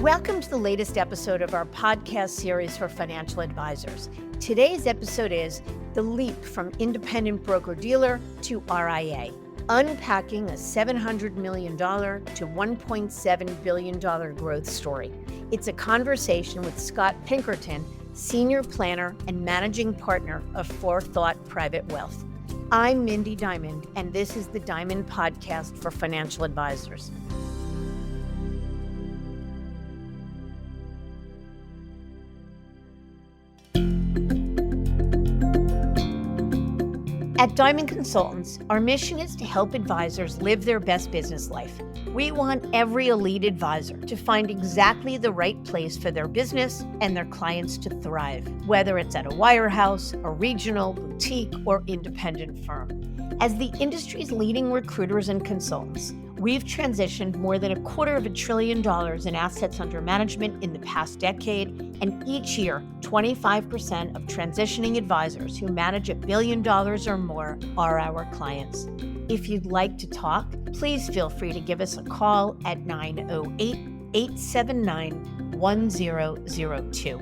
Welcome to the latest episode of our podcast series for financial advisors. Today's episode is The Leap from Independent Broker-Dealer to RIA, Unpacking a $700 million to $1.7 billion growth story. It's a conversation with Scott Pinkerton, Senior Planner and Managing Partner of FourThought Private Wealth. I'm Mindy Diamond, and this is the Diamond Podcast for Financial Advisors. At Diamond Consultants, our mission is to help advisors live their best business life. We want every elite advisor to find exactly the right place for their business and their clients to thrive, whether it's at a wirehouse, a regional, boutique, or independent firm. As the industry's leading recruiters and consultants, we've transitioned more than $250 billion in assets under management in the past decade, and each year, 25% of transitioning advisors who manage $1 billion or more are our clients. If you'd like to talk, please feel free to give us a call at 908-879-1002.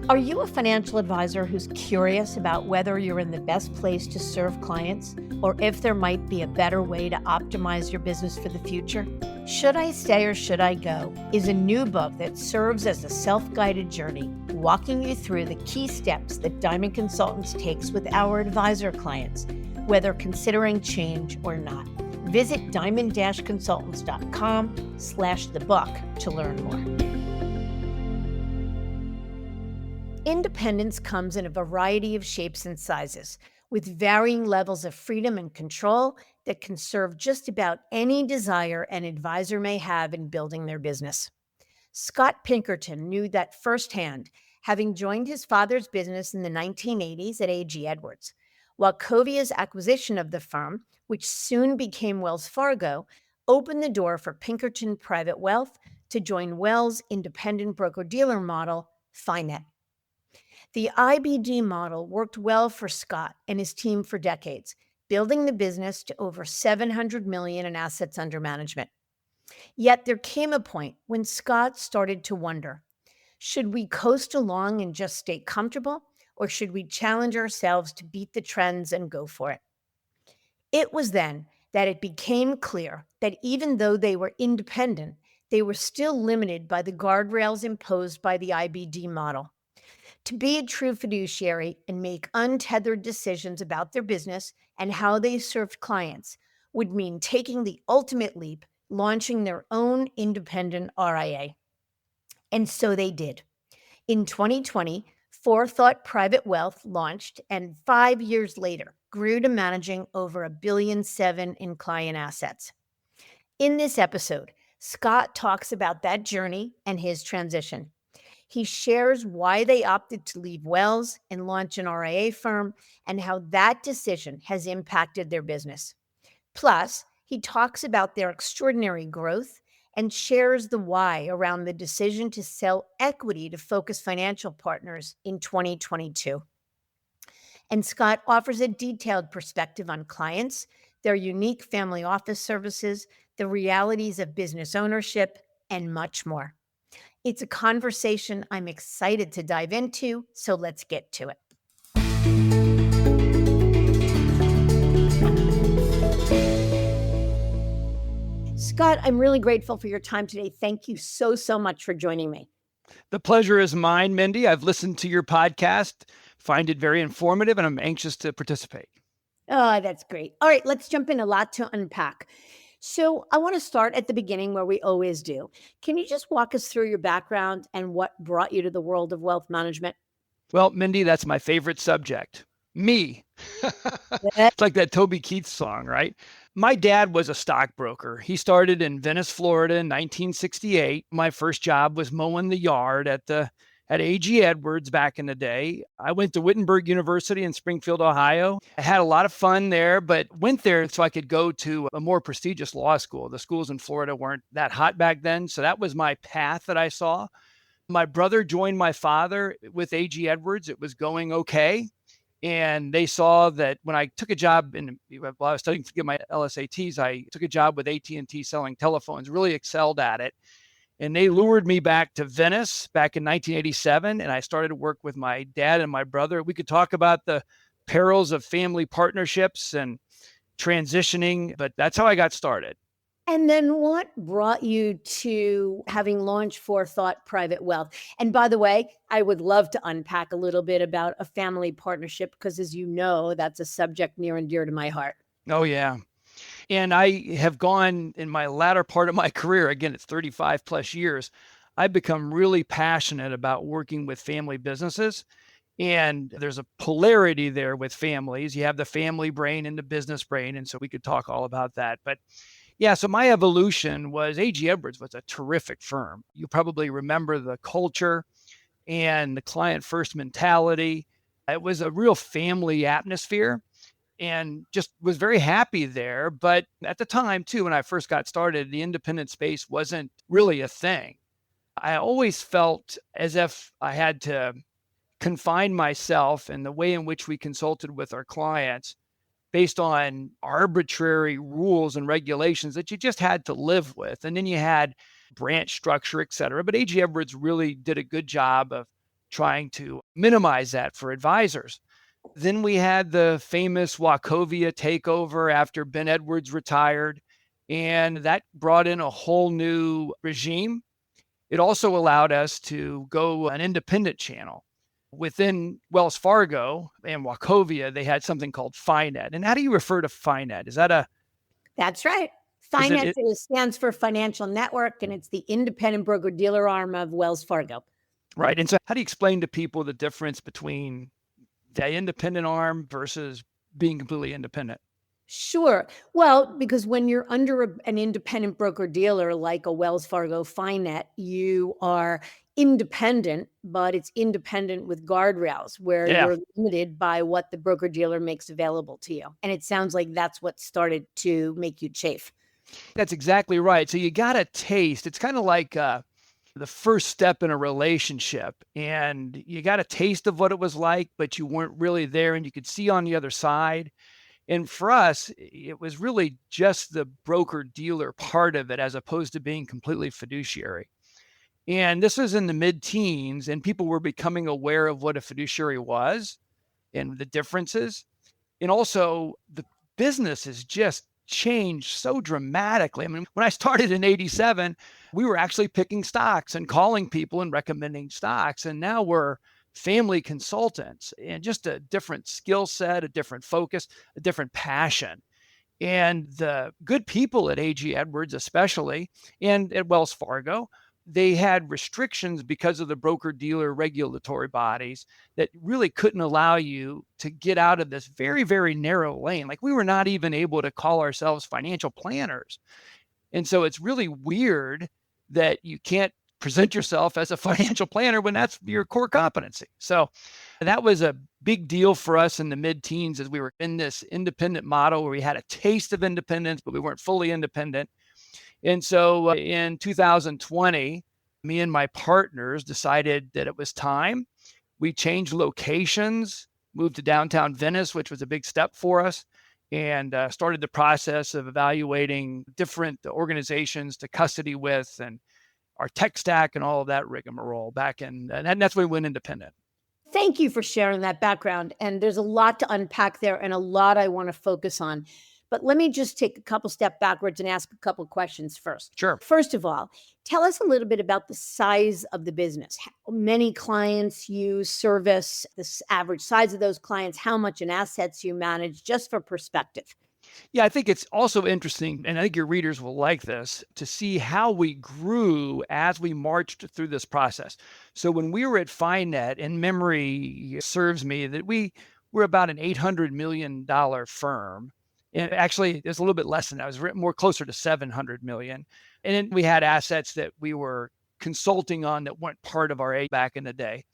Are you a financial advisor who's curious about whether you're in the best place to serve clients, or if there might be a better way to optimize your business for the future? Should I Stay or Should I Go is a new book that serves as a self-guided journey, walking you through the key steps that Diamond Consultants takes with our advisor clients, whether considering change or not. Visit diamond-consultants.com/thebook to learn more. Independence comes in a variety of shapes and sizes, with varying levels of freedom and control that can serve just about any desire an advisor may have in building their business. Scott Pinkerton knew that firsthand, having joined his father's business in the 1980s at A.G. Edwards. While Covia's acquisition of the firm, which soon became Wells Fargo, opened the door for Pinkerton Private Wealth to join Wells' independent broker-dealer model, FiNet. The IBD model worked well for Scott and his team for decades, building the business to over $700 million in assets under management. Yet there came a point when Scott started to wonder, should we coast along and just stay comfortable, or should we challenge ourselves to beat the trends and go for it? It was then that it became clear that even though they were independent, they were still limited by the guardrails imposed by the IBD model. To be a true fiduciary and make untethered decisions about their business and how they served clients would mean taking the ultimate leap, launching their own independent RIA. And so they did. In 2020, FourThought Private Wealth launched, and 5 years later grew to managing over $1.7 billion in client assets. In this episode, Scott talks about that journey and his transition. He shares why they opted to leave Wells and launch an RIA firm and how that decision has impacted their business. Plus, he talks about their extraordinary growth and shares the why around the decision to sell equity to Focus Financial Partners in 2022. And Scott offers a detailed perspective on clients, their unique family office services, the realities of business ownership, and much more. It's a conversation I'm excited to dive into, so let's get to it. Scott, I'm really grateful for your time today. Thank you so much for joining me. The pleasure is mine, Mindy. I've listened to your podcast, find it very informative, and I'm anxious to participate. Oh, that's great. All right, let's jump in. A lot to unpack. So I want to start at the beginning where we always do. Can you just walk us through your background and what brought you to the world of wealth management? Well, Mindy, that's my favorite subject. Me. It's like that Toby Keith song, right? My dad was a stockbroker. He started in Venice, Florida in 1968. My first job was mowing the yard at A.G. Edwards back in the day. I went to Wittenberg University in Springfield, Ohio. I had a lot of fun there, but went there so I could go to a more prestigious law school. The schools in Florida weren't that hot back then, so that was my path that I saw. My brother joined my father with A.G. Edwards. It was going okay. And they saw that when I took a job while I was studying to get my LSATs, I took a job with AT&T selling telephones, really excelled at it. And they lured me back to Venice back in 1987. And I started to work with my dad and my brother. We could talk about the perils of family partnerships and transitioning, but that's how I got started. And then what brought you to having launched FourThought Private Wealth? And by the way, I would love to unpack a little bit about a family partnership because, as you know, that's a subject near and dear to my heart. Oh, yeah. And I have gone in my latter part of my career, again, it's 35 plus years, I've become really passionate about working with family businesses. And there's a polarity there with families. You have the family brain and the business brain. And so we could talk all about that. But yeah, so my evolution was A.G. Edwards was a terrific firm. You probably remember the culture and the client first mentality. It was a real family atmosphere and just was very happy there. But at the time, too, when I first got started, the independent space wasn't really a thing. I always felt as if I had to confine myself and the way in which we consulted with our clients based on arbitrary rules and regulations that you just had to live with. And then you had branch structure, et cetera. But A.G. Edwards really did a good job of trying to minimize that for advisors. Then we had the famous Wachovia takeover after Ben Edwards retired, and that brought in a whole new regime. It also allowed us to go an independent channel. Within Wells Fargo and Wachovia, they had something called FINET. And how do you refer to FINET? Is that That's right. is FINET it stands for Financial Network, and it's the independent broker-dealer arm of Wells Fargo. right? And so how do you explain to people the difference between the independent arm versus being completely independent? Sure. Well, because when you're under an independent broker-dealer like a Wells Fargo FINET, you are independent, but it's independent with guardrails where Yeah, you're limited by what the broker-dealer makes available to you. And it sounds like that's what started to make you chafe. that's exactly right. So you got a taste. It's kind of like the first step in a relationship, and you got a taste of what it was like, but you weren't really there and you could see on the other side. And for us, it was really just the broker dealer part of it as opposed to being completely fiduciary. And this was in the mid teens, and people were becoming aware of what a fiduciary was and the differences. And also, the business has just changed so dramatically. I mean, when I started in 87, we were actually picking stocks and calling people and recommending stocks. And now we're family consultants and just a different skill set, a different focus, a different passion. And the good people at A.G. Edwards, especially, and at Wells Fargo, they had restrictions because of the broker dealer regulatory bodies that really couldn't allow you to get out of this very, very narrow lane. Like we were not even able to call ourselves financial planners. And so it's really weird that you can't present yourself as a financial planner when that's your core competency. So that was a big deal for us in the mid-teens as we were in this independent model where we had a taste of independence, but we weren't fully independent. And so in 2020, me and my partners decided that it was time. We changed locations, moved to downtown Venice, which was a big step for us, and started the process of evaluating different organizations to custody with and our tech stack and all of that rigmarole back in, and that's when we went independent. Thank you for sharing that background. And there's a lot to unpack there and a lot I want to focus on. But let me just take a couple steps backwards and ask a couple questions first. Sure. First of all, tell us a little bit about the size of the business. How many clients you service, the average size of those clients, how much in assets you manage, just for perspective. Yeah, I think it's also interesting, and I think your readers will like this, to see how we grew as we marched through this process. So when we were at FiNet, and memory serves me that we were about an $800 million firm. And actually, it's a little bit less than that. It was more closer to 700 million. And then we had assets that we were consulting on that weren't part of our A back in the day.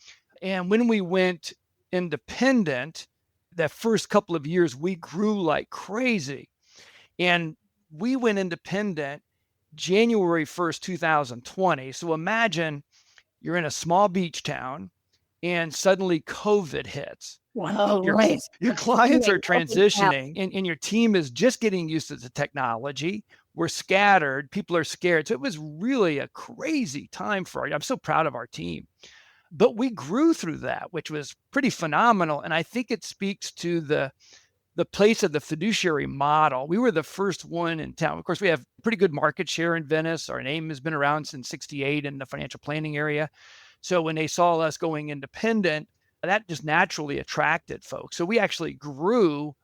And when we went independent, the first couple of years, we grew like crazy. And we went independent January 1st, 2020. So imagine you're in a small beach town and suddenly COVID hits. Wow, Your, right. your clients are transitioning and your team is just getting used to the technology. We're scattered. People are scared. So it was really a crazy time I'm so proud of our team. But we grew through that, which was pretty phenomenal. And I think it speaks to the place of the fiduciary model. We were the first one in town. Of course, we have pretty good market share in Venice. Our name has been around since '68 in the financial planning area. So when they saw us going independent, that just naturally attracted folks. So we actually grew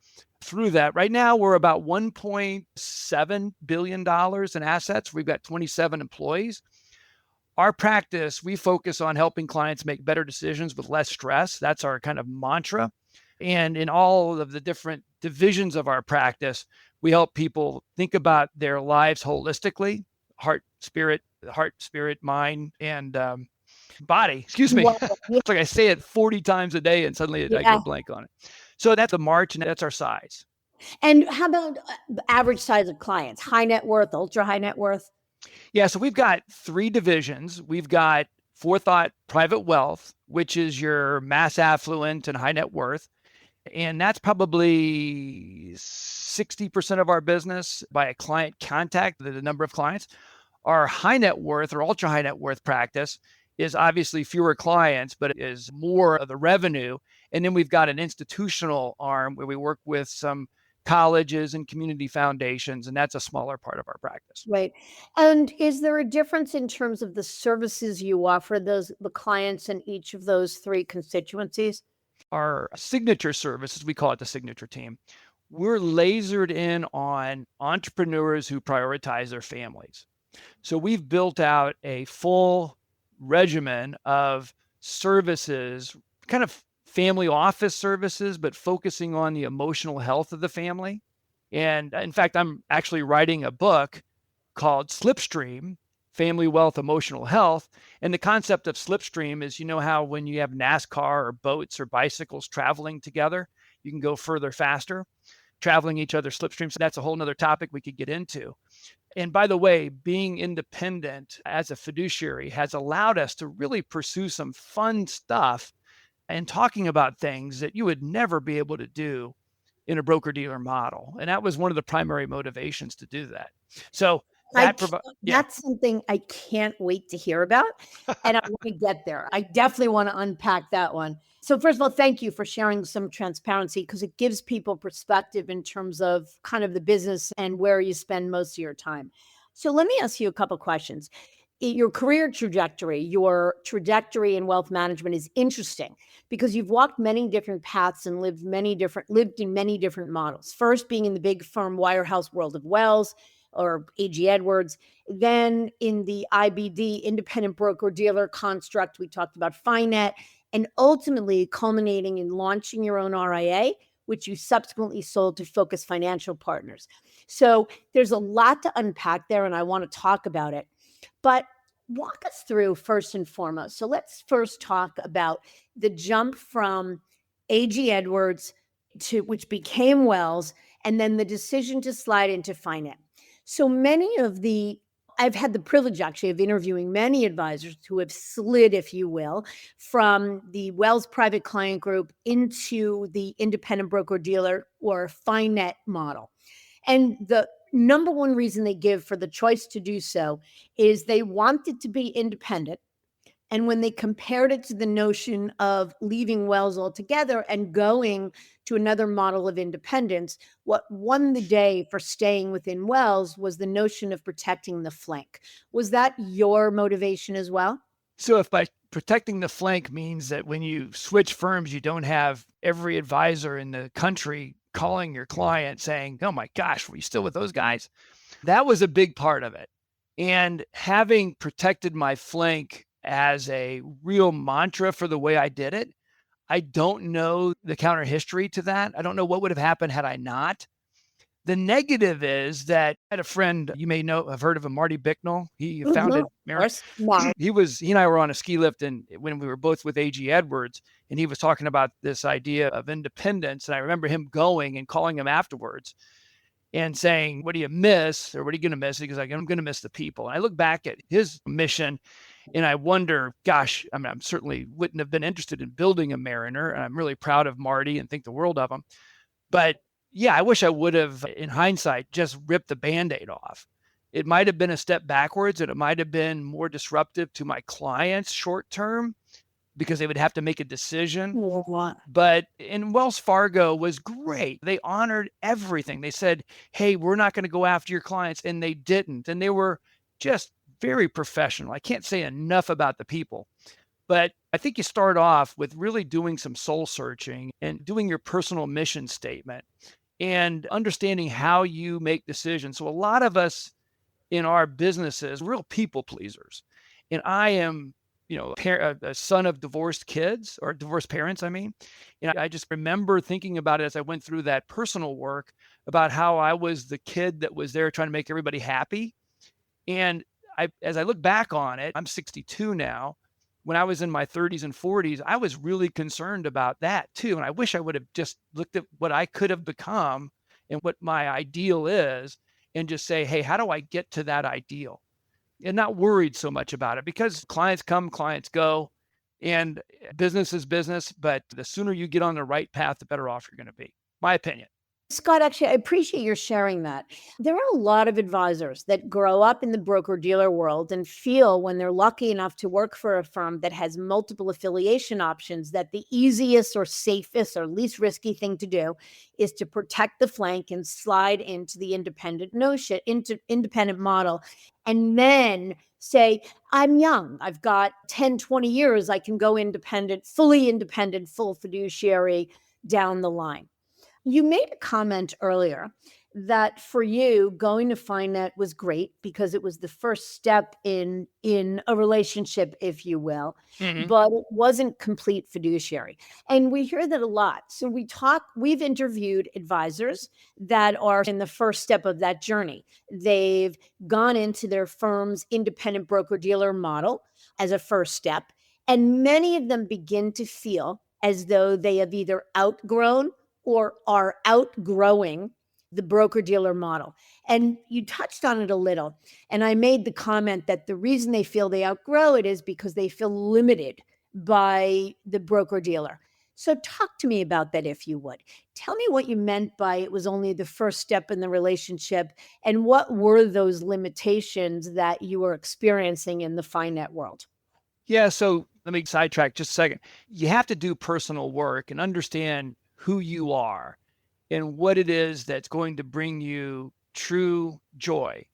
through that. Right now, we're about $1.7 billion in assets. We've got 27 employees. Our practice, we focus on helping clients make better decisions with less stress. That's our kind of mantra. And in all of the different divisions of our practice, we help people think about their lives holistically, heart, spirit, mind, and body. Excuse me. Wow. It's like I say it 40 times a day and suddenly I Yeah. go blank on it. So that's the march and that's our size. And how about average size of clients? High net worth, ultra high net worth? Yeah. So we've got 3 divisions. We've got FourThought Private Wealth, which is your mass affluent and high net worth. And that's probably 60% of our business by a client contact, the number of clients. Our high net worth or ultra high net worth practice is obviously fewer clients, but it is more of the revenue. And then we've got an institutional arm where we work with some colleges and community foundations, and that's a smaller part of our practice. Right. And is there a difference in terms of the services you offer the clients in each of those 3 constituencies? Our signature services, we call it the signature team. We're lasered in on entrepreneurs who prioritize their families. So we've built out a full regimen of services, kind of family office services, but focusing on the emotional health of the family. And in fact, I'm actually writing a book called Slipstream, Family Wealth, Emotional Health. And the concept of Slipstream is, you know how when you have NASCAR or boats or bicycles traveling together, you can go further faster, traveling each other's slipstreams. So that's a whole nother topic we could get into. And by the way, being independent as a fiduciary has allowed us to really pursue some fun stuff and talking about things that you would never be able to do in a broker-dealer model. And that was one of the primary motivations to do that. So that's something I can't wait to hear about. And I want to get there. I definitely want to unpack that one. So first of all, thank you for sharing some transparency because it gives people perspective in terms of kind of the business and where you spend most of your time. So let me ask you a couple questions. Your career trajectory, your trajectory in wealth management is interesting because you've walked many different paths and lived in many different models. First being in the big firm wirehouse world of Wells or A.G. Edwards, then in the IBD, independent broker dealer construct, we talked about Finet, and ultimately culminating in launching your own RIA, which you subsequently sold to Focus Financial Partners. So there's a lot to unpack there, and I want to talk about it. But walk us through first and foremost. So let's first talk about the jump from A.G. Edwards to which became Wells, and then the decision to slide into Finet. So I've had the privilege actually of interviewing many advisors who have slid, if you will, from the Wells Private Client Group into the independent broker dealer or Finet model. And the number one reason they give for the choice to do so is they wanted to be independent. And when they compared it to the notion of leaving Wells altogether and going to another model of independence, what won the day for staying within Wells was the notion of protecting the flank. Was that your motivation as well? So if by protecting the flank means that when you switch firms, you don't have every advisor in the country calling your client saying, oh my gosh, were you still with those guys? That was a big part of it. And having protected my flank as a real mantra for the way I did it, I don't know the counter history to that. I don't know what would have happened had I not. The negative is that I had a friend, you may know, have heard of him, Marty Bicknell. He founded Marin. He and I were on a ski lift and when we were both with A.G. Edwards, and he was talking about this idea of independence. And I remember him going and calling him afterwards and saying, what do you miss? Or what are you going to miss? He goes like, I'm going to miss the people. And I look back at his mission and I wonder, gosh, I mean, I'm certainly wouldn't have been interested in building a Mariner. And I'm really proud of Marty and think the world of him. But yeah, I wish I would have, in hindsight, just ripped the Band-Aid off. It might have been a step backwards, and it might have been more disruptive to my clients short term because they would have to make a decision. But in Wells Fargo was great. They honored everything. They said, hey, we're not going to go after your clients. And they didn't. And they were just very professional. I can't say enough about the people. But I think you start off with really doing some soul searching and doing your personal mission statement and understanding how you make decisions. So a lot of us in our businesses, real people pleasers. And I am, a son of divorced kids or divorced parents, I mean. And I just remember thinking about it as I went through that personal work about how I was the kid that was there trying to make everybody happy. And as I look back on it, I'm 62 now. When I was in my 30s and 40s, I was really concerned about that too. And I wish I would have just looked at what I could have become and what my ideal is and just say, hey, how do I get to that ideal? And not worried so much about it because clients come, clients go, and business is business. But the sooner you get on the right path, the better off you're going to be. My opinion. Scott, actually, I appreciate your sharing that. There are a lot of advisors that grow up in the broker-dealer world and feel when they're lucky enough to work for a firm that has multiple affiliation options, that the easiest or safest or least risky thing to do is to protect the flank and slide into the independent model. And then say, I'm young, I've got 10, 20 years, I can go independent, full fiduciary down the line. You made a comment earlier that for you, going to FineNet was great because it was the first step in a relationship, if you will, but it wasn't complete fiduciary. And we hear that a lot. So we've interviewed advisors that are in the first step of that journey. They've gone into their firm's independent broker-dealer model as a first step. And many of them begin to feel as though they have either outgrown or are outgrowing the broker-dealer model. And you touched on it a little. And I made the comment that the reason they feel they outgrow it is because they feel limited by the broker-dealer. So talk to me about that, if you would. Tell me what you meant by it was only the first step in the relationship, and what were those limitations that you were experiencing in the FineNet world? Yeah, so let me sidetrack just a second. You have to do personal work and understand who you are and what it is that's going to bring you true joy.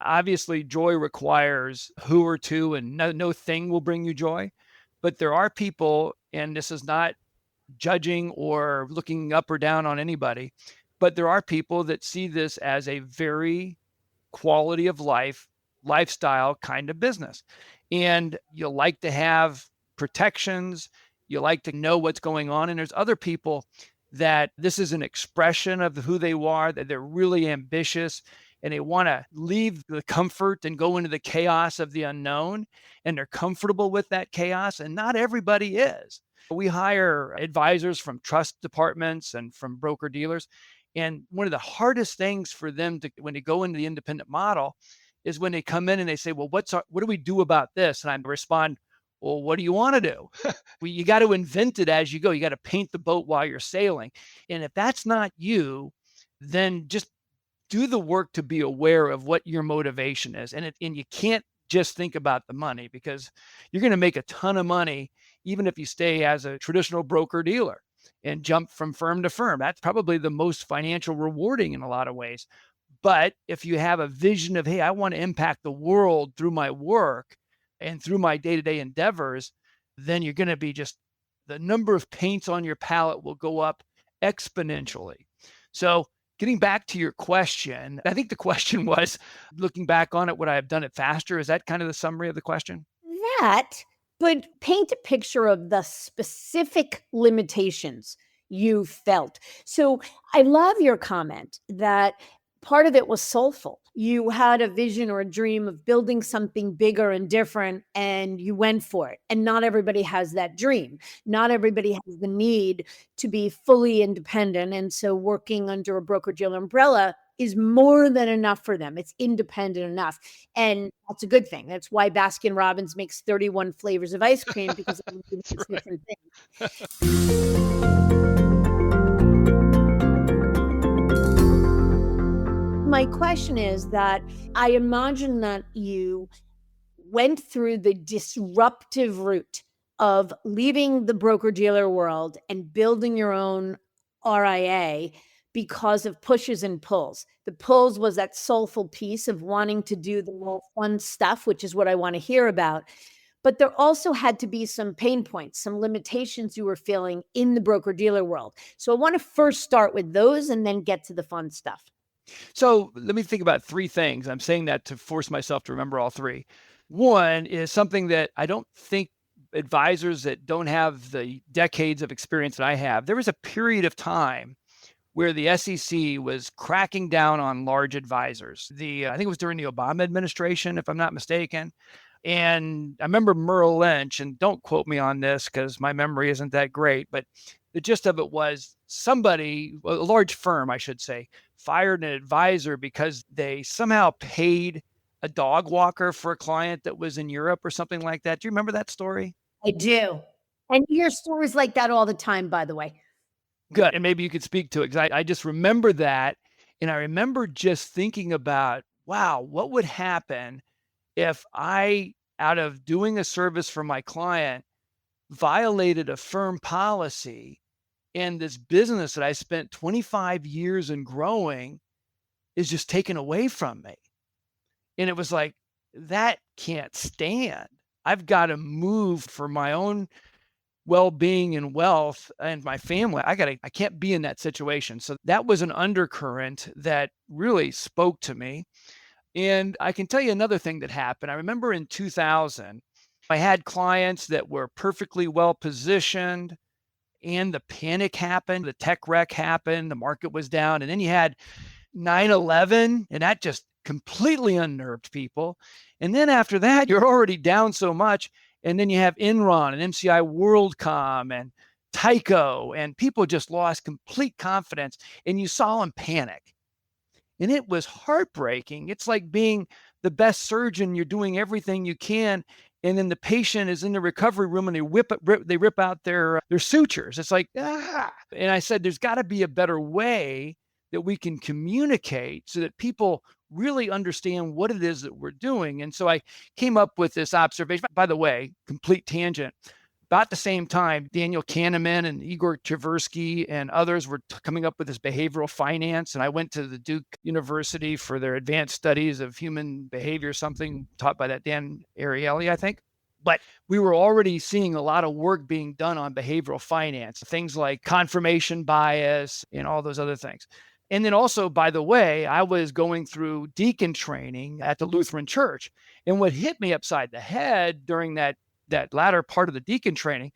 Obviously, joy requires who or to, and no thing will bring you joy. But there are people, and this is not judging or looking up or down on anybody, but there are people that see this as a very quality of life, lifestyle kind of business. And you'll like to have protections. You like to know what's going on. And there's other people that this is an expression of who they are, that they're really ambitious and they want to leave the comfort and go into the chaos of the unknown. And they're comfortable with that chaos. And not everybody is. We hire advisors from trust departments and from broker dealers. And one of the hardest things for them to, when they go into the independent model, is when they come in and they say, well, what do we do about this? And I respond, well, what do you want to do? You got to invent it as you go. You got to paint the boat while you're sailing. And if that's not you, then just do the work to be aware of what your motivation is. And you can't just think about the money, because you're going to make a ton of money even if you stay as a traditional broker dealer and jump from firm to firm. That's probably the most financial rewarding in a lot of ways. But if you have a vision of, hey, I want to impact the world through my work and through my day-to-day endeavors, then you're going to be just, the number of paints on your palette will go up exponentially. So getting back to your question, I think the question was, looking back on it, would I have done it faster? Is that kind of the summary of the question? That, but paint a picture of the specific limitations you felt. So I love your comment that part of it was soulful. You had a vision or a dream of building something bigger and different, and you went for it. And not everybody has that dream. Not everybody has the need to be fully independent. And so working under a broker-dealer umbrella is more than enough for them. It's independent enough. And that's a good thing. That's why Baskin Robbins makes 31 flavors of ice cream, because it's different things. My question is that I imagine that you went through the disruptive route of leaving the broker dealer world and building your own RIA because of pushes and pulls. The pulls was that soulful piece of wanting to do the more fun stuff, which is what I want to hear about. But there also had to be some pain points, some limitations you were feeling in the broker dealer world. So I want to first start with those and then get to the fun stuff. So let me think about three things. I'm saying that to force myself to remember all three. One is something that I don't think advisors that don't have the decades of experience that I have, there was a period of time where the SEC was cracking down on large advisors. I think it was during the Obama administration, if I'm not mistaken. And I remember Merrill Lynch, and don't quote me on this because my memory isn't that great, but the gist of it was somebody, a large firm, I should say, fired an advisor because they somehow paid a dog walker for a client that was in Europe or something like that. Do you remember that story? I do. And you hear stories like that all the time, by the way. Good. And maybe you could speak to it because I just remember that. And I remember just thinking about, wow, what would happen if I, out of doing a service for my client, violated a firm policy and this business that I spent 25 years in growing is just taken away from me. And it was like, that can't stand. I've got to move for my own well-being and wealth and my family. I can't be in that situation. So that was an undercurrent that really spoke to me. And I can tell you another thing that happened. I remember in 2000, I had clients that were perfectly well positioned and the panic happened, the tech wreck happened, the market was down. And then you had 9/11, and that just completely unnerved people. And then after that, you're already down so much. And then you have Enron and MCI WorldCom and Tyco, and people just lost complete confidence. And you saw them panic. And it was heartbreaking. It's like being the best surgeon. You're doing everything you can. And then the patient is in the recovery room and they rip out their sutures. It's like, ah. And I said, there's got to be a better way that we can communicate so that people really understand what it is that we're doing. And so I came up with this observation. By the way, complete tangent. About the same time, Daniel Kahneman and Igor Tversky and others were coming up with this behavioral finance. And I went to the Duke University for their advanced studies of human behavior, something taught by that Dan Ariely, I think. But we were already seeing a lot of work being done on behavioral finance, things like confirmation bias and all those other things. And then also, by the way, I was going through deacon training at the Lutheran Church. And what hit me upside the head during that latter part of the deacon training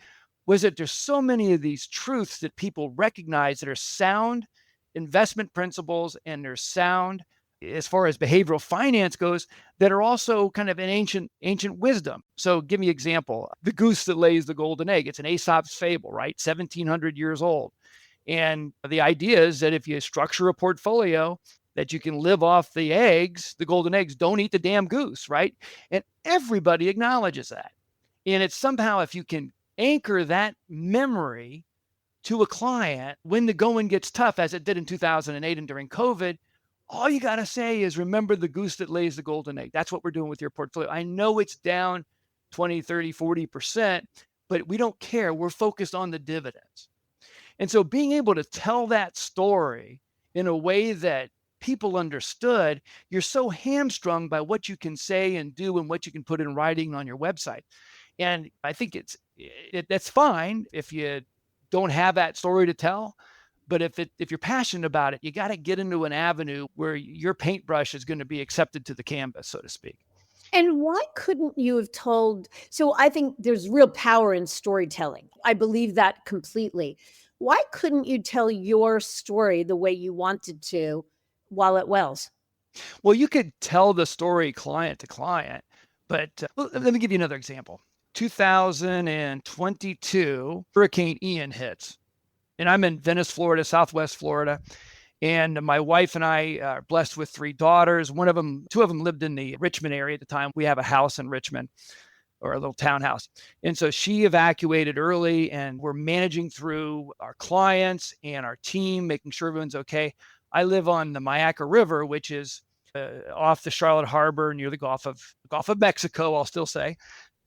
was that there's so many of these truths that people recognize that are sound investment principles and they're sound as far as behavioral finance goes that are also kind of an ancient wisdom. So give me an example. The goose that lays the golden egg. It's an Aesop's fable, right? 1700 years old. And the idea is that if you structure a portfolio that you can live off the eggs, the golden eggs, don't eat the damn goose, right? And everybody acknowledges that. And it's somehow, if you can anchor that memory to a client when the going gets tough, as it did in 2008 and during COVID, all you got to say is, remember the goose that lays the golden egg. That's what we're doing with your portfolio. I know it's down 20, 30, 40%, but we don't care. We're focused on the dividends. And so being able to tell that story in a way that people understood, you're so hamstrung by what you can say and do and what you can put in writing on your website. And I think that's fine if you don't have that story to tell. But if you're passionate about it, you got to get into an avenue where your paintbrush is going to be accepted to the canvas, so to speak. And why couldn't you have told? So I think there's real power in storytelling. I believe that completely. Why couldn't you tell your story the way you wanted to while at Wells? Well, you could tell the story client to client, but let me give you another example. 2022, Hurricane Ian hits. And I'm in Venice, Florida, Southwest Florida. And my wife and I are blessed with 3 daughters. Two of them lived in the Richmond area at the time. We have a house in Richmond, or a little townhouse. And so she evacuated early, and we're managing through our clients and our team, making sure everyone's okay. I live on the Mayaca River, which is off the Charlotte Harbor near the Gulf of Mexico, I'll still say.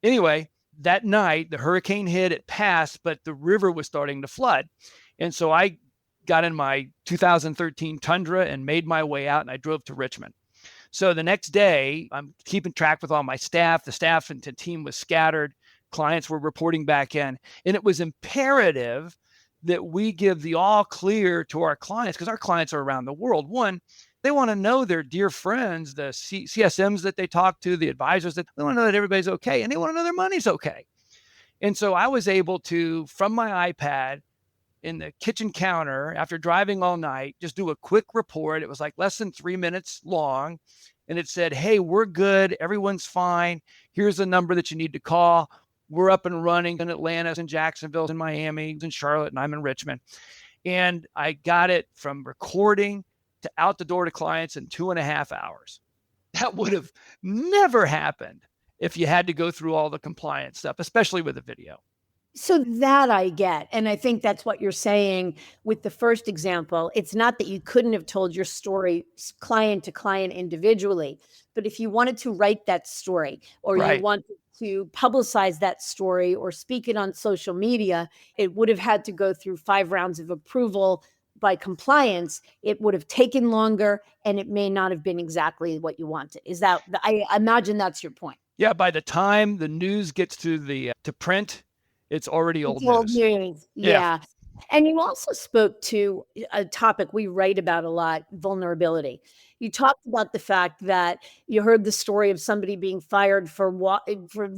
Anyway, that night, the hurricane hit, it passed, but the river was starting to flood. And so I got in my 2013 Tundra and made my way out, and I drove to Richmond. So the next day, I'm keeping track with all my staff. The staff and the team was scattered. Clients were reporting back in. And it was imperative that we give the all clear to our clients, because our clients are around the world. One, they want to know their dear friends, the CSMs that they talk to, the advisors, that they want to know that everybody's okay, and they want to know their money's okay. And so I was able to, from my iPad in the kitchen counter, after driving all night, just do a quick report. It was like less than 3 minutes long. And it said, hey, we're good. Everyone's fine. Here's the number that you need to call. We're up and running in Atlanta, in Jacksonville, in Miami, in Charlotte, and I'm in Richmond. And I got it from recording to out the door to clients in 2.5 hours. That would have never happened if you had to go through all the compliance stuff, especially with a video. So that I get. And I think that's what you're saying with the first example. It's not that you couldn't have told your story client to client individually, but if you wanted to write that story, or you wanted to publicize that story or speak it on social media, it would have had to go through 5 rounds of approval by compliance. It would have taken longer, and it may not have been exactly what you wanted. Is that, I imagine that's your point. Yeah, by the time the news gets to print, it's already old news. Yeah. And you also spoke to a topic we write about a lot, vulnerability. You talked about the fact that you heard the story of somebody being fired for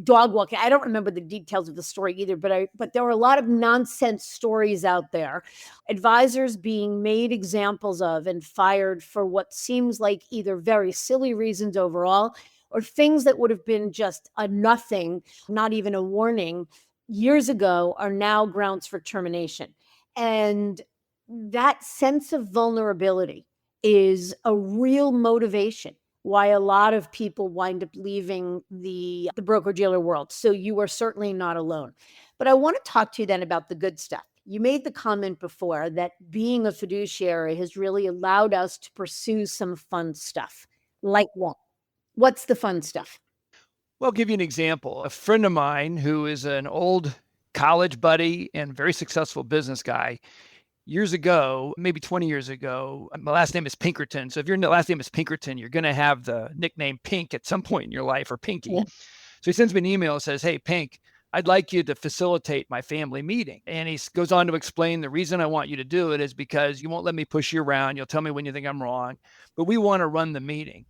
dog walking. I don't remember the details of the story either, but there were a lot of nonsense stories out there. Advisors being made examples of and fired for what seems like either very silly reasons overall, or things that would have been just a nothing, not even a warning, years ago, are now grounds for termination. And that sense of vulnerability is a real motivation why a lot of people wind up leaving the broker-dealer world. So you are certainly not alone. But I want to talk to you then about the good stuff. You made the comment before that being a fiduciary has really allowed us to pursue some fun stuff. Like what? What's the fun stuff? Well, I'll give you an example. A friend of mine who is an old college buddy and very successful business guy, years ago, maybe 20 years ago, my last name is Pinkerton. So if your last name is Pinkerton, you're going to have the nickname Pink at some point in your life, or Pinky. Yeah. So he sends me an email and says, hey, Pink, I'd like you to facilitate my family meeting. And he goes on to explain, the reason I want you to do it is because you won't let me push you around. You'll tell me when you think I'm wrong, but we want to run the meeting.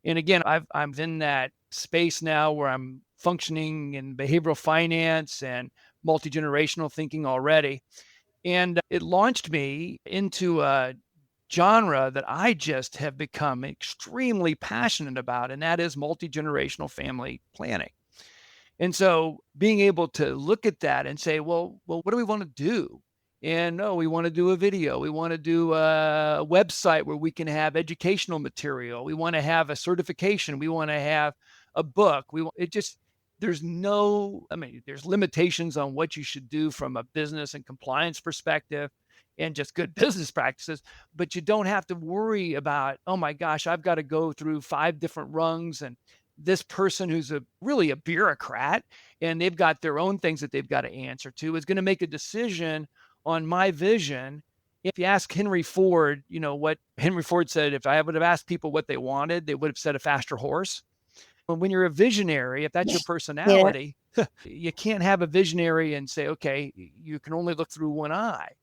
And again, I'm in that space now where I'm functioning in behavioral finance and multi-generational thinking already. And it launched me into a genre that I just have become extremely passionate about, and that is multi-generational family planning. And so being able to look at that and say, well, what do we want to do? And no, we want to do a video. We want to do a website where we can have educational material. We want to have a certification. We want to have a book. There's limitations on what you should do from a business and compliance perspective and just good business practices, but you don't have to worry about, oh my gosh, I've got to go through 5 different rungs, and this person who's really a bureaucrat and they've got their own things that they've got to answer to is going to make a decision on my vision. If you ask Henry Ford, what Henry Ford said, if I would have asked people what they wanted, they would have said a faster horse. When you're a visionary, if that's your personality, you can't have a visionary and say, okay, you can only look through one eye,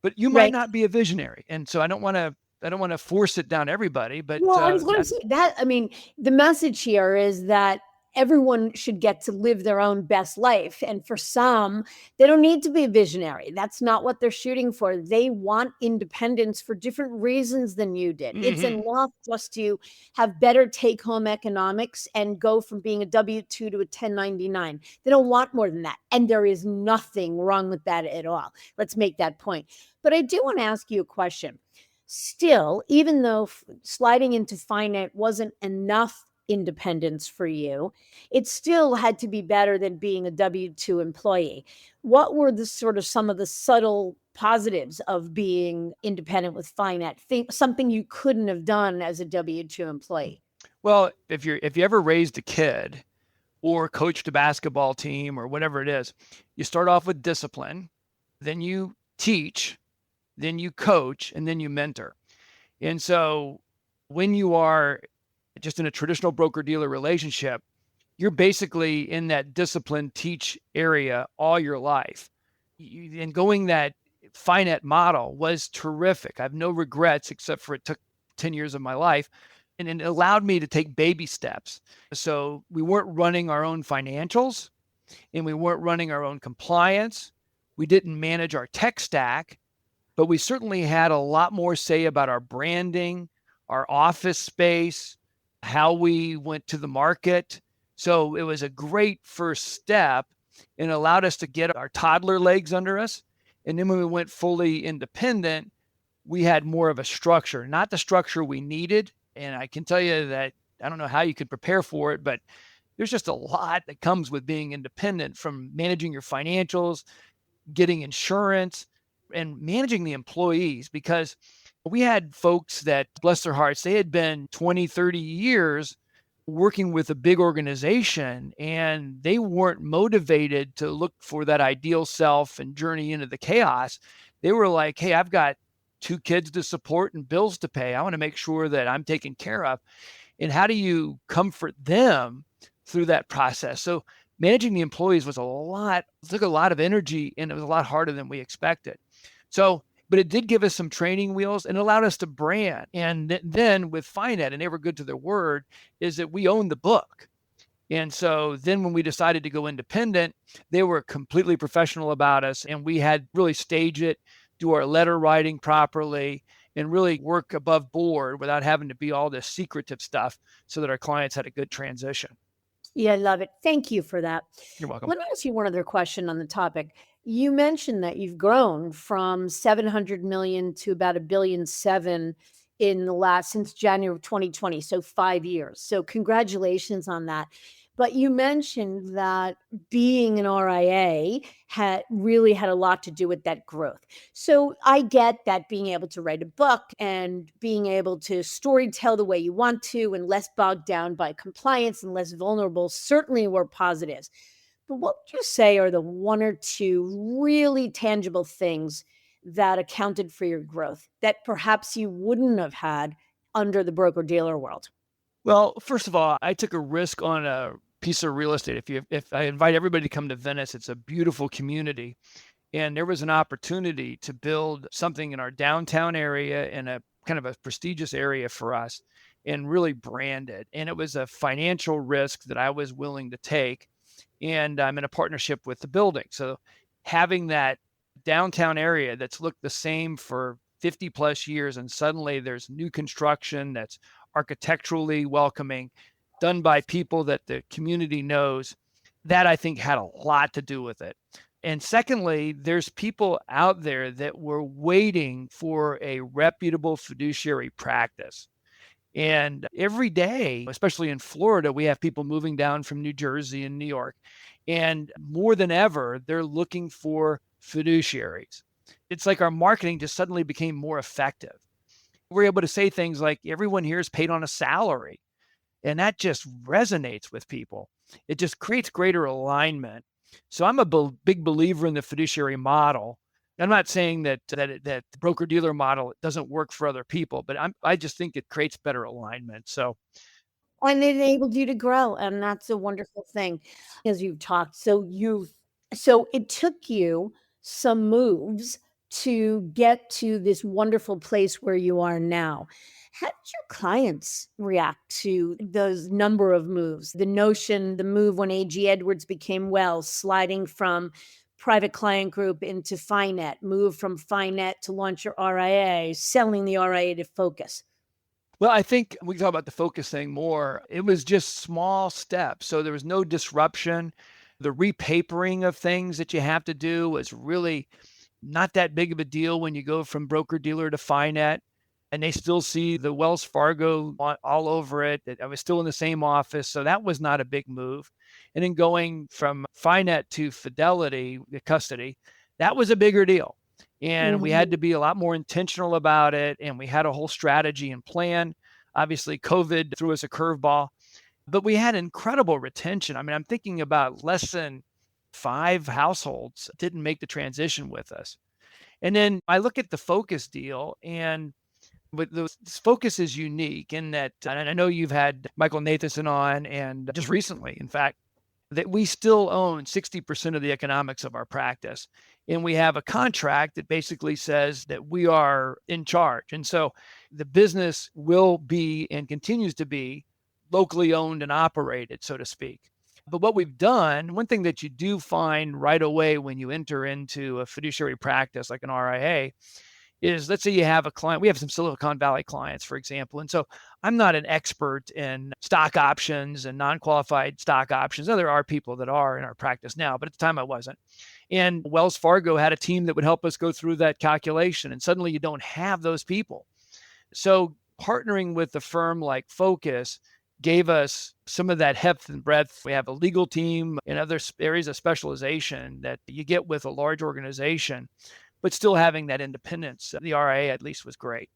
but you might not be a visionary. And so I don't want to force it down everybody, but I was going to say that. I mean, the message here is that everyone should get to live their own best life. And for some, they don't need to be a visionary. That's not what they're shooting for. They want independence for different reasons than you did. Mm-hmm. It's enough just to have better take-home economics and go from being a W-2 to a 1099. They don't want more than that. And there is nothing wrong with that at all. Let's make that point. But I do want to ask you a question. Still, even though sliding into finance wasn't enough independence for you, it still had to be better than being a W-2 employee. What were some of the subtle positives of being independent with FineNet, something you couldn't have done as a W-2 employee? Well, if you ever raised a kid or coached a basketball team or whatever it is, you start off with discipline, then you teach, then you coach, and then you mentor. And so when you are just in a traditional broker dealer relationship, you're basically in that discipline teach area all your life. And going that finite model was terrific. I have no regrets except for it took 10 years of my life, and it allowed me to take baby steps. So we weren't running our own financials and we weren't running our own compliance. We didn't manage our tech stack, but we certainly had a lot more say about our branding, our office space, how we went to the market. So it was a great first step and allowed us to get our toddler legs under us. And then when we went fully independent, we had more of a structure, not the structure we needed. And I can tell you that I don't know how you could prepare for it, but there's just a lot that comes with being independent, from managing your financials, getting insurance, and managing the employees, because we had folks that, bless their hearts, they had been 20, 30 years working with a big organization and they weren't motivated to look for that ideal self and journey into the chaos. They were like, hey, I've got 2 kids to support and bills to pay. I want to make sure that I'm taken care of. And how do you comfort them through that process? So managing the employees was took a lot of energy, and it was a lot harder than we expected. So, but it did give us some training wheels and allowed us to brand. And then with FineNet, and they were good to their word, is that we owned the book. And so then when we decided to go independent, they were completely professional about us, and we had really stage it, do our letter writing properly, and really work above board without having to be all this secretive stuff, so that our clients had a good transition. Yeah, I love it. Thank you for that. You're welcome. Let me ask you one other question on the topic. You mentioned that you've grown from 700 million to about 1.7 billion in the last, since January of 2020, so 5 years. So congratulations on that. But you mentioned that being an RIA had a lot to do with that growth. So I get that being able to write a book and being able to story tell the way you want to and less bogged down by compliance and less vulnerable certainly were positives. But what would you say are the one or two really tangible things that accounted for your growth that perhaps you wouldn't have had under the broker-dealer world? Well, first of all, I took a risk on a piece of real estate. If I invite everybody to come to Venice, it's a beautiful community. And there was an opportunity to build something in our downtown area in a kind of a prestigious area for us and really brand it. And it was a financial risk that I was willing to take. And I'm in a partnership with the building. So having that downtown area that's looked the same for 50 plus years, and suddenly there's new construction that's architecturally welcoming, done by people that the community knows, that I think had a lot to do with it. And secondly, there's people out there that were waiting for a reputable fiduciary practice. And every day, especially in Florida, we have people moving down from New Jersey and New York. And more than ever, they're looking for fiduciaries. It's like our marketing just suddenly became more effective. We're able to say things like, everyone here is paid on a salary. And that just resonates with people. It just creates greater alignment. So I'm a big believer in the fiduciary model. I'm not saying that the broker-dealer model doesn't work for other people, but I just think it creates better alignment. So And it enabled you to grow, and that's a wonderful thing as you've talked. So it took you some moves to get to this wonderful place where you are now. How did your clients react to those number of moves? The move when A.G. Edwards became Wells, sliding from Private Client Group into FineNet, move from FineNet to launch your RIA, selling the RIA to Focus. Well, I think we can talk about the focus thing more. It was just small steps. So there was no disruption. The repapering of things that you have to do was really not that big of a deal when you go from broker dealer to FineNet. And they still see the Wells Fargo all over it. I was still in the same office. So that was not a big move. And then going from FineNet to Fidelity, the custody, that was a bigger deal. And we had Mhm. to be a lot more intentional about it. And we had a whole strategy and plan. Obviously, COVID threw us a curveball, but we had incredible retention. I mean, I'm thinking about less than 5 households didn't make the transition with us. And then I look at the Focus deal, and but this Focus is unique in that, and I know you've had Michael Nathanson on, and just recently, in fact, that we still own 60% of the economics of our practice. And we have a contract that basically says that we are in charge. And so the business will be and continues to be locally owned and operated, so to speak. But what we've done, one thing that you do find right away when you enter into a fiduciary practice like an RIA is, let's say you have a client. We have some Silicon Valley clients, for example. And so I'm not an expert in stock options and non-qualified stock options. Now, there are people that are in our practice now, but at the time I wasn't. And Wells Fargo had a team that would help us go through that calculation. And suddenly you don't have those people. So partnering with a firm like Focus gave us some of that heft and breadth. We have a legal team and other areas of specialization that you get with a large organization, but still having that independence. The RIA at least was great.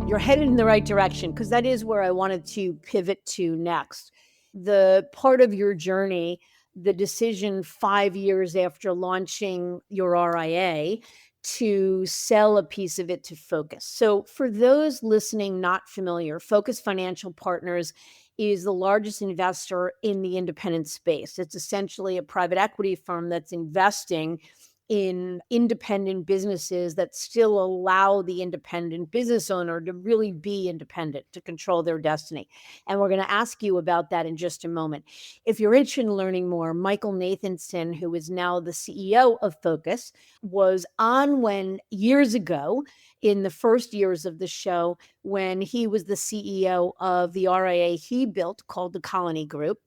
You're headed in the right direction, because that is where I wanted to pivot to next. The part of your journey, the decision 5 years after launching your RIA to sell a piece of it to Focus. So, for those listening not familiar, Focus Financial Partners is the largest investor in the independent space. It's essentially a private equity firm that's investing in independent businesses that still allow the independent business owner to really be independent, to control their destiny. And we're going to ask you about that in just a moment. If you're interested in learning more, Michael Nathanson, who is now the CEO of Focus, was on when years ago, in the first years of the show, when he was the CEO of the RIA he built called the Colony Group.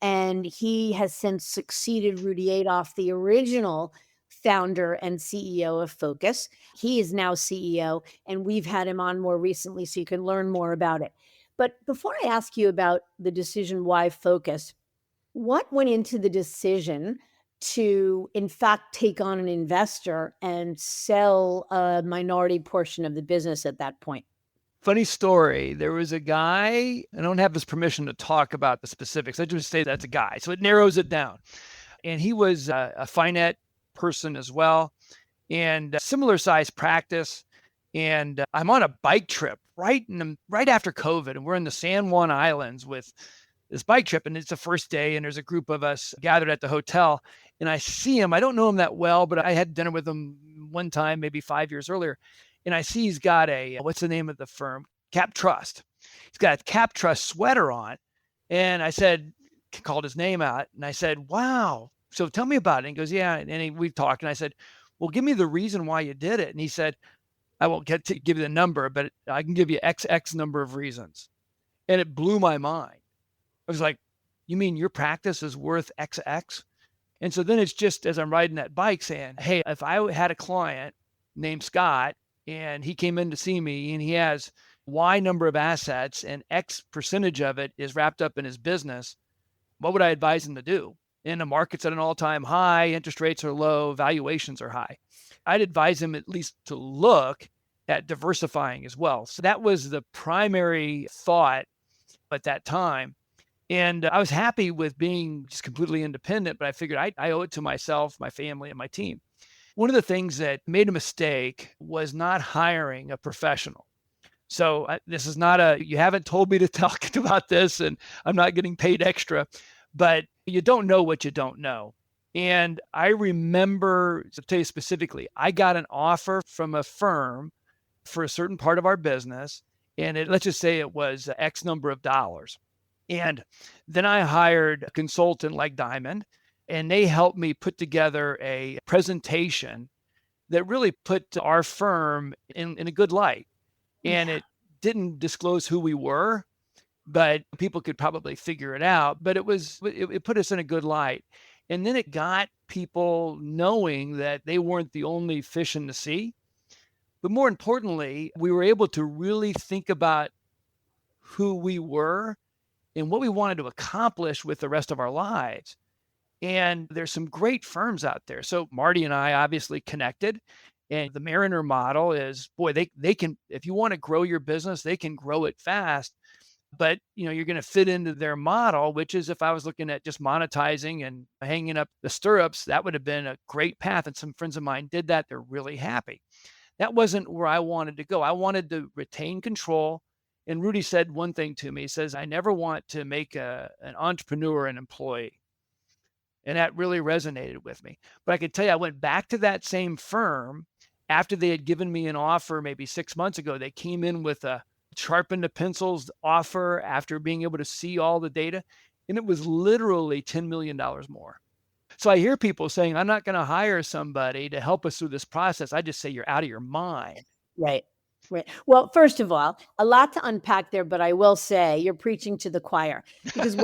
And he has since succeeded Rudy Adolph, the original founder and CEO of Focus. He is now CEO, and we've had him on more recently, so you can learn more about it. But before I ask you about the decision why Focus, what went into the decision to, in fact, take on an investor and sell a minority portion of the business at that point? Funny story. There was a guy, I don't have his permission to talk about the specifics. I just say that's a guy. So it narrows it down. And he was a finite person as well, and similar size practice. And I'm on a bike trip right after COVID, and we're in the San Juan Islands with this bike trip, and it's the first day, and there's a group of us gathered at the hotel, and I see him. I don't know him that well, but I had dinner with him one time, maybe 5 years earlier, and I see he's got a, what's the name of the firm? Cap Trust. He's got a Cap Trust sweater on, and I said, called his name out, and I said, "Wow, so tell me about it." And he goes, "Yeah." And we talked, and I said, "Well, give me the reason why you did it." And he said, "I won't get to give you the number, but I can give you XX number of reasons." And it blew my mind. I was like, "You mean your practice is worth XX?" And so then it's just as I'm riding that bike saying, "Hey, if I had a client named Scott and he came in to see me and he has Y number of assets and X percentage of it is wrapped up in his business, what would I advise him to do? And the market's at an all-time high, interest rates are low, valuations are high. I'd advise him at least to look at diversifying as well." So that was the primary thought at that time. And I was happy with being just completely independent, but I figured I owe it to myself, my family, and my team. One of the things that made a mistake was not hiring a professional. So this is not you haven't told me to talk about this, and I'm not getting paid extra, but you don't know what you don't know. And I remember, to tell you specifically, I got an offer from a firm for a certain part of our business, and let's just say it was X number of dollars. And then I hired a consultant like Diamond, and they helped me put together a presentation that really put our firm in a good light. And Yeah. it didn't disclose who we were, but people could probably figure it out. But it put us in a good light. And then it got people knowing that they weren't the only fish in the sea. But more importantly, we were able to really think about who we were and what we wanted to accomplish with the rest of our lives. And there's some great firms out there. So Marty and I obviously connected. And the Mariner model is, boy, they can, if you want to grow your business, they can grow it fast. But you're going to fit into their model, which is, if I was looking at just monetizing and hanging up the stirrups, that would have been a great path. And some friends of mine did that. They're really happy. That wasn't where I wanted to go. I wanted to retain control. And Rudy said one thing to me. He says, I never want to make an entrepreneur an employee. And that really resonated with me. But I could tell you, I went back to that same firm after they had given me an offer maybe 6 months ago. They came in with a sharpen the pencils offer after being able to see all the data. And it was literally $10 million more. So I hear people saying, I'm not going to hire somebody to help us through this process. I just say, you're out of your mind. Right. Right. Well, first of all, a lot to unpack there, but I will say you're preaching to the choir, because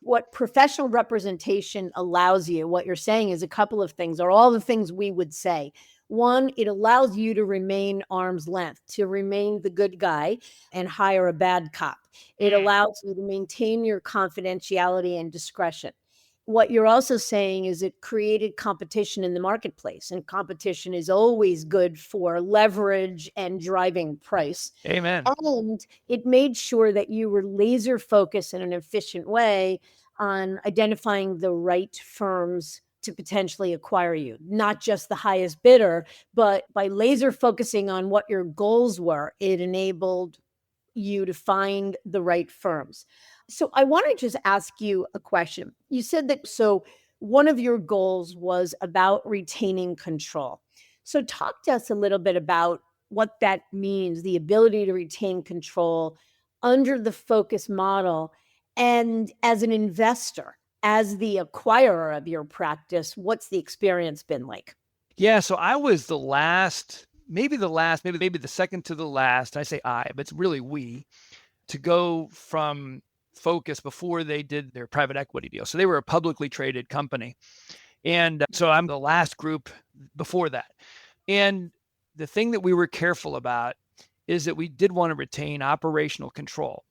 what professional representation allows you, what you're saying is a couple of things, or all the things we would say. One, it allows you to remain arm's length, to remain the good guy and hire a bad cop. It allows you to maintain your confidentiality and discretion. What you're also saying is it created competition in the marketplace, and competition is always good for leverage and driving price. Amen. And it made sure that you were laser focused in an efficient way on identifying the right firms to potentially acquire you, not just the highest bidder, but by laser focusing on what your goals were, it enabled you to find the right firms. So I want to just ask you a question. You said that, so one of your goals was about retaining control. So talk to us a little bit about what that means, the ability to retain control under the focus model. And as an investor, as the acquirer of your practice, what's the experience been like? Yeah. So I was the last, maybe the second to the last. I say I, but it's really we, to go from Focus before they did their private equity deal. So they were a publicly traded company. And so I'm the last group before that. And the thing that we were careful about is that we did want to retain operational control.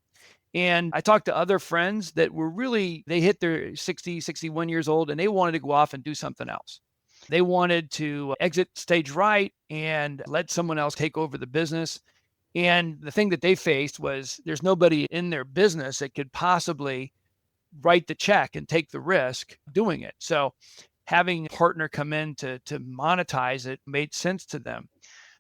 And I talked to other friends that were really, they hit their 60, 61 years old, and they wanted to go off and do something else. They wanted to exit stage right and let someone else take over the business. And the thing that they faced was there's nobody in their business that could possibly write the check and take the risk doing it. So having a partner come in to monetize it made sense to them.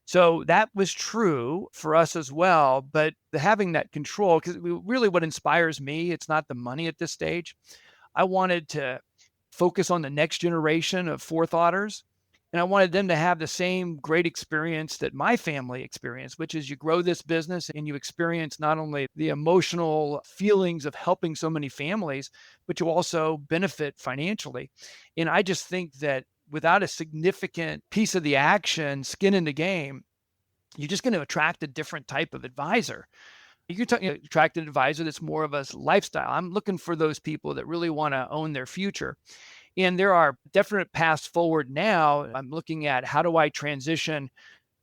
So that was true for us as well. But having that control, because really what inspires me, it's not the money at this stage. I wanted to focus on the next generation of forethoughters. And I wanted them to have the same great experience that my family experienced, which is you grow this business and you experience not only the emotional feelings of helping so many families, but you also benefit financially. And I just think that without a significant piece of the action, skin in the game, you're just going to attract a different type of advisor. You can attract an advisor that's more of a lifestyle. I'm looking for those people that really want to own their future. And there are definite paths forward now. I'm looking at how do I transition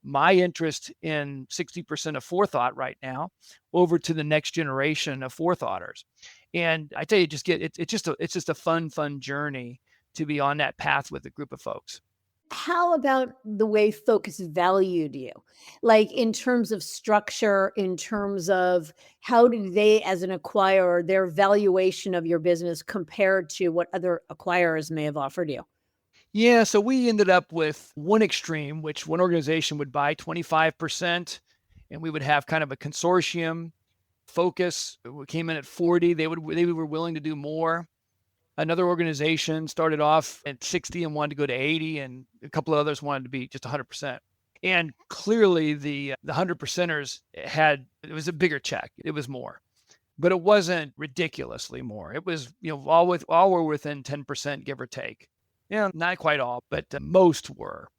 my interest in 60% of FourThought right now over to the next generation of forethoughters. And I tell you, it's just a fun journey to be on that path with a group of folks. How about the way Focus valued you? Like in terms of structure, in terms of how did they, as an acquirer, their valuation of your business compared to what other acquirers may have offered you? Yeah, so we ended up with one extreme, which one organization would buy 25%, and we would have kind of a consortium. Focus came in at 40. They were willing to do more. Another organization started off at 60 and wanted to go to 80, and a couple of others wanted to be just 100%. And clearly the 100%ers it was a bigger check. It was more, but it wasn't ridiculously more. It was, all were within 10%, give or take. Yeah, not quite all, but most were.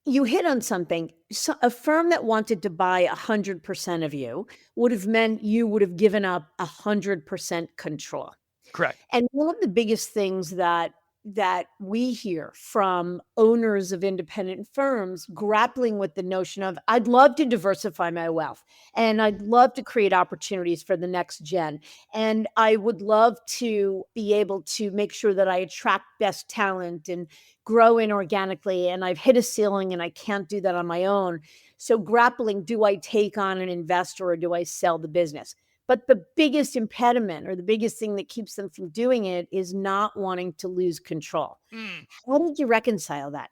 You hit on something. So a firm that wanted to buy 100% of you would have meant you would have given up 100% control. Correct. And one of the biggest things that that we hear from owners of independent firms grappling with the notion of, I'd love to diversify my wealth and I'd love to create opportunities for the next gen. And I would love to be able to make sure that I attract best talent and grow inorganically. And I've hit a ceiling and I can't do that on my own. So grappling, do I take on an investor or do I sell the business? But the biggest impediment or the biggest thing that keeps them from doing it is not wanting to lose control. Mm. How did you reconcile that?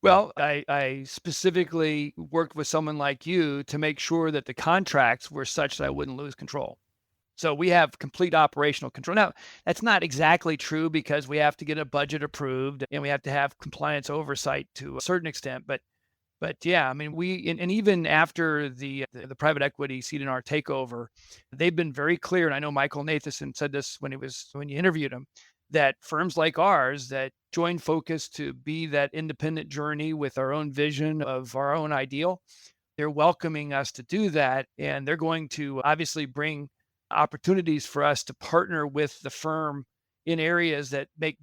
Well, I specifically worked with someone like you to make sure that the contracts were such that I wouldn't lose control. So we have complete operational control. Now, that's not exactly true because we have to get a budget approved and we have to have compliance oversight to a certain extent. But yeah, I mean, and even after the private equity seat in our takeover, they've been very clear. And I know Michael Nathanson said this when you interviewed him, that firms like ours that join Focus to be that independent journey with our own vision of our own ideal, they're welcoming us to do that, and they're going to obviously bring opportunities for us to partner with the firm in areas that make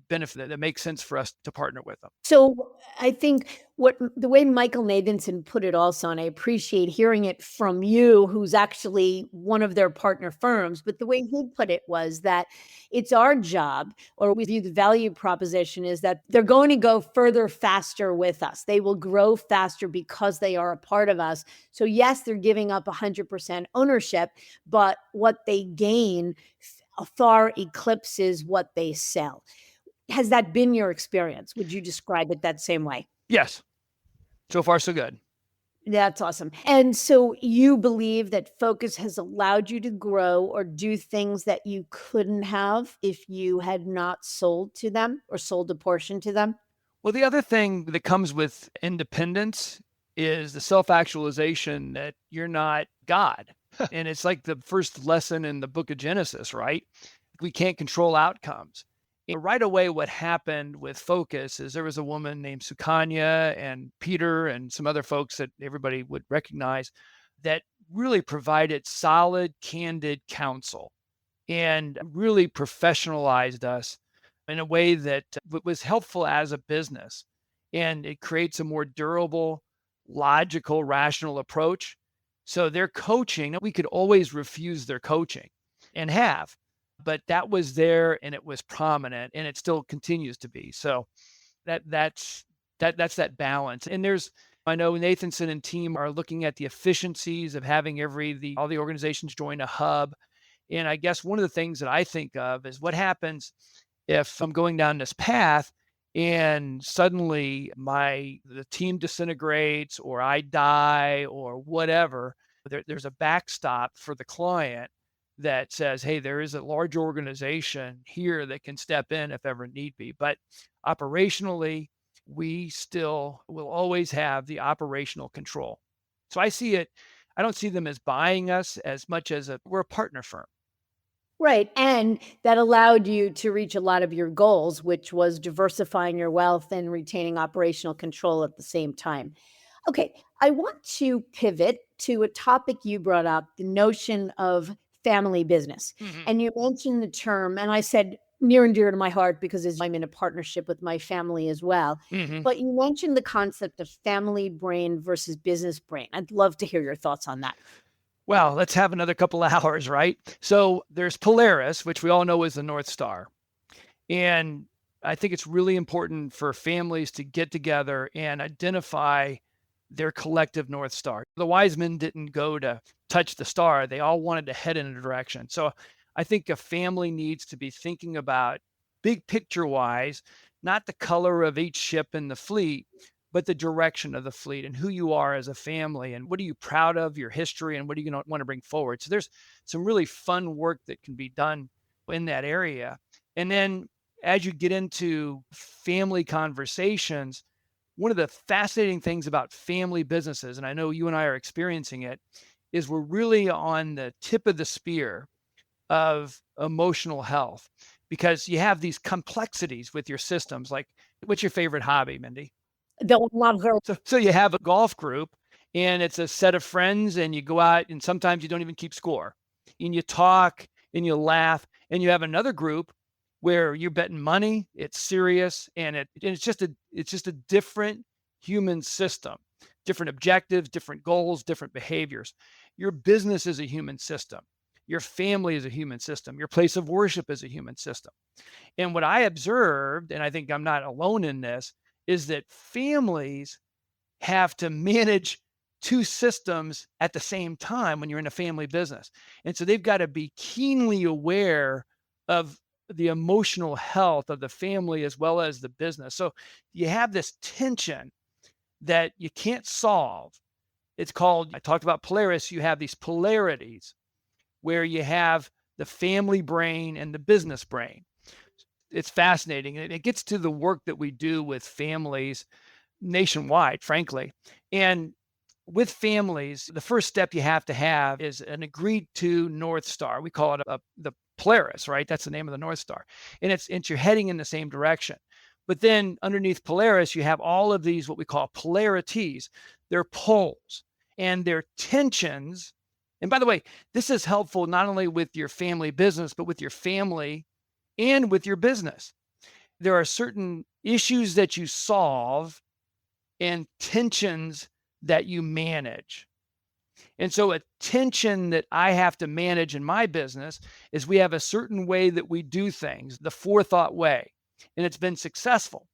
sense for us to partner with them. So I think the way Michael Nathanson put it also, and I appreciate hearing it from you, who's actually one of their partner firms, but the way he put it was that it's our job, or we view the value proposition is that they're going to go further faster with us. They will grow faster because they are a part of us. So yes, they're giving up 100% ownership, but what they gain far eclipses what they sell. Has that been your experience? Would you describe it that same way? Yes. So far, so good. That's awesome. And so you believe that Focus has allowed you to grow or do things that you couldn't have if you had not sold to them or sold a portion to them? Well, the other thing that comes with independence is the self-actualization that you're not God. And it's like the first lesson in the book of Genesis, right? We can't control outcomes. And right away, what happened with Focus is there was a woman named Sukanya and Peter and some other folks that everybody would recognize that really provided solid, candid counsel and really professionalized us in a way that was helpful as a business. And it creates a more durable, logical, rational approach. So their coaching, we could always refuse their coaching and have, but that was there and it was prominent and it still continues to be. So that's that balance. And I know Nathanson and team are looking at the efficiencies of having all the organizations join a hub. And I guess one of the things that I think of is what happens if I'm going down this path and suddenly the team disintegrates or I die or whatever. There's a backstop for the client that says, hey, there is a large organization here that can step in if ever need be. But operationally, we still will always have the operational control. So I don't see them as buying us as much as we're a partner firm. Right. And that allowed you to reach a lot of your goals, which was diversifying your wealth and retaining operational control at the same time. Okay. I want to pivot to a topic you brought up, the notion of family business. Mm-hmm. And you mentioned the term, and I said near and dear to my heart because I'm in a partnership with my family as well. Mm-hmm. But you mentioned the concept of family brain versus business brain. I'd love to hear your thoughts on that. Well, let's have another couple of hours, right? So there's Polaris, which we all know is the North Star. And I think it's really important for families to get together and identify their collective North Star. The wise men didn't go to touch the star. They all wanted to head in a direction. So I think a family needs to be thinking about big picture wise, not the color of each ship in the fleet, but the direction of the fleet and who you are as a family and what are you proud of, your history, and what are you going to want to bring forward. So there's some really fun work that can be done in that area. And then as you get into family conversations, one of the fascinating things about family businesses, and I know you and I are experiencing it, is we're really on the tip of the spear of emotional health because you have these complexities with your systems. Like, what's your favorite hobby, Mindy? Don't love her. So you have a golf group and it's a set of friends and you go out and sometimes you don't even keep score and you talk and you laugh, and you have another group where you're betting money, it's serious, and it's just a different human system, different objectives, different goals, different behaviors. Your business is a human system. Your family is a human system. Your place of worship is a human system. And what I observed, and I think I'm not alone in this, is that families have to manage two systems at the same time when you're in a family business. And so they've got to be keenly aware of the emotional health of the family as well as the business. So you have this tension that you can't solve. It's called, I talked about Polaris, you have these polarities where you have the family brain and the business brain. It's fascinating. And it gets to the work that we do with families nationwide, frankly. And with families, the first step you have to have is an agreed to North Star. We call it the Polaris, right? That's the name of the North Star. And it's you're heading in the same direction. But then underneath Polaris, you have all of these, what we call polarities. They're poles and they're tensions. And by the way, this is helpful not only with your family business, but with your family and with your business. There are certain issues that you solve and tensions that you manage. And so a tension that I have to manage in my business is we have a certain way that we do things, the FourThought way, and it's been successful.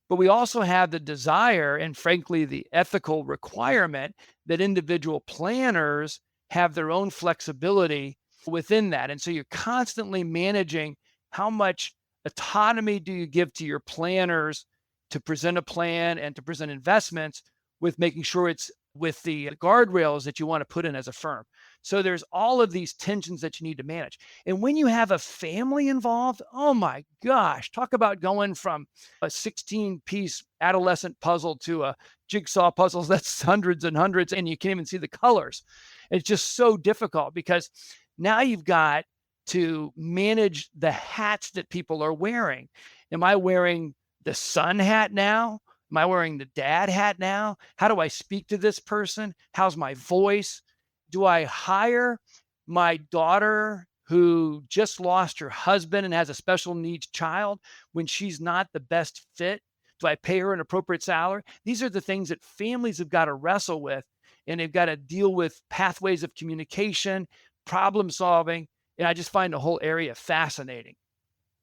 But we also have the desire and frankly, the ethical requirement that individual planners have their own flexibility within that. And so you're constantly managing how much autonomy do you give to your planners to present a plan and to present investments with making sure it's with the guardrails that you want to put in as a firm. So there's all of these tensions that you need to manage. And when you have a family involved, oh my gosh, talk about going from a 16-piece adolescent puzzle to a jigsaw puzzle that's hundreds and hundreds, and you can't even see the colors. It's just so difficult because now you've got to manage the hats that people are wearing. Am I wearing the son hat now? Am I wearing the dad hat now? How do I speak to this person? How's my voice? Do I hire my daughter who just lost her husband and has a special needs child when she's not the best fit? Do I pay her an appropriate salary? These are the things that families have got to wrestle with, and they've got to deal with pathways of communication, problem solving. And I just find the whole area fascinating.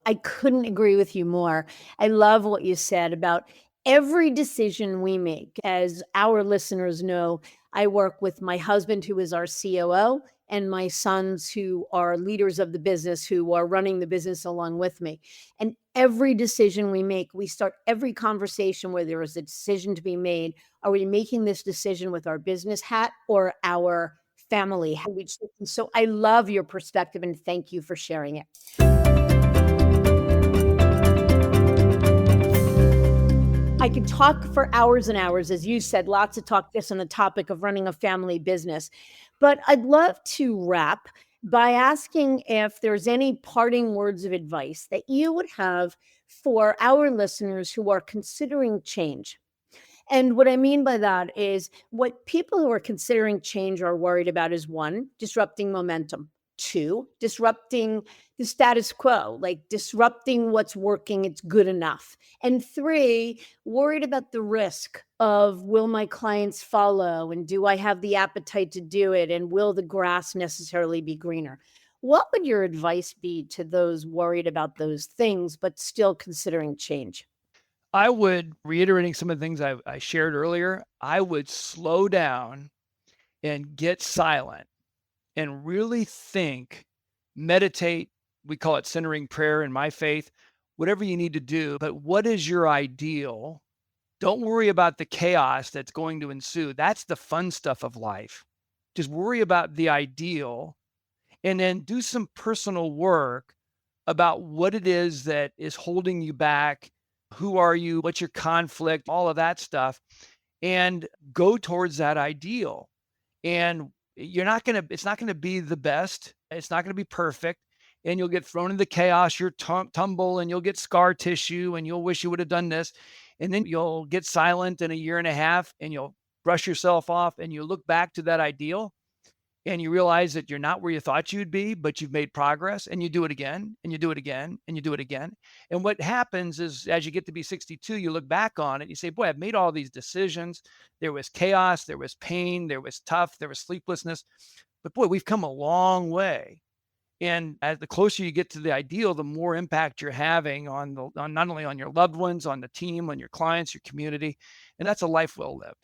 I couldn't agree with you more. I love what you said about every decision we make. As our listeners know, I work with my husband, who is our COO, and my sons, who are leaders of the business, who are running the business along with me. And every decision we make, we start every conversation where there is a decision to be made. Are we making this decision with our business hat or our family hat? So I love your perspective and thank you for sharing it. I could talk for hours and hours, as you said, lots of talk just on the topic of running a family business. But I'd love to wrap by asking if there's any parting words of advice that you would have for our listeners who are considering change. And what I mean by that is what people who are considering change are worried about is one, disrupting momentum. Two, disrupting the status quo, like disrupting what's working, it's good enough. And three, worried about the risk of will my clients follow and do I have the appetite to do it and will the grass necessarily be greener? What would your advice be to those worried about those things but still considering change? I would, reiterating some of the things I shared earlier, I would slow down and get silent and really think, meditate. We call it centering prayer in my faith, whatever you need to do. But what is your ideal? Don't worry about the chaos that's going to ensue. That's the fun stuff of life. Just worry about the ideal and then do some personal work about what it is that is holding you back. Who are you? What's your conflict? All of that stuff. And go towards that ideal. And it's not going to be the best. It's not going to be perfect. And you'll get thrown into chaos. You'll tumble and you'll get scar tissue and you'll wish you would have done this. And then you'll get silent in a year and a half and you'll brush yourself off and you look back to that ideal and you realize that you're not where you thought you'd be, but you've made progress, and you do it again, and you do it again, and you do it again. And what happens is as you get to be 62, you look back on it, you say, boy, I've made all these decisions. There was chaos, there was pain, there was tough, there was sleeplessness. But boy, we've come a long way. And as the closer you get to the ideal, the more impact you're having on not only on your loved ones, on the team, on your clients, your community. And that's a life well lived.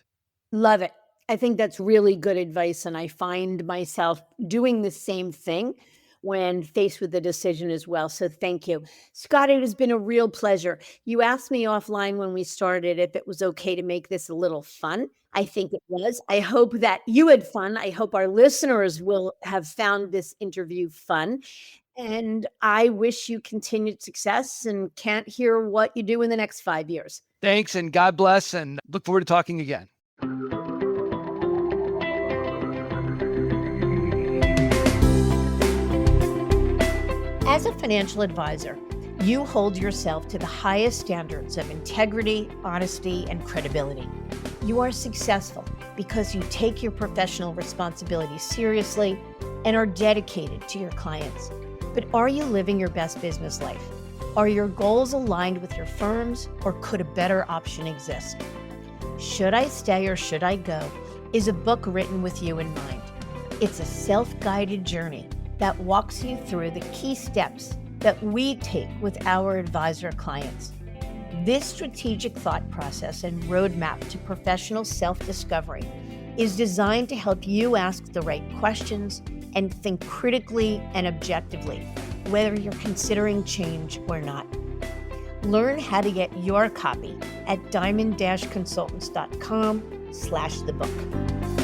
Love it. I think that's really good advice, and I find myself doing the same thing when faced with the decision as well, so thank you. Scott, it has been a real pleasure. You asked me offline when we started if it was okay to make this a little fun. I think it was. I hope that you had fun. I hope our listeners will have found this interview fun, and I wish you continued success and can't hear what you do in the next 5 years. Thanks, and God bless, and look forward to talking again. As a financial advisor, you hold yourself to the highest standards of integrity, honesty, and credibility. You are successful because you take your professional responsibilities seriously and are dedicated to your clients. But are you living your best business life? Are your goals aligned with your firm's, or could a better option exist? Should I Stay or Should I Go is a book written with you in mind. It's a self-guided journey that walks you through the key steps that we take with our advisor clients. This strategic thought process and roadmap to professional self-discovery is designed to help you ask the right questions and think critically and objectively, whether you're considering change or not. Learn how to get your copy at diamond-consultants.com/thebook.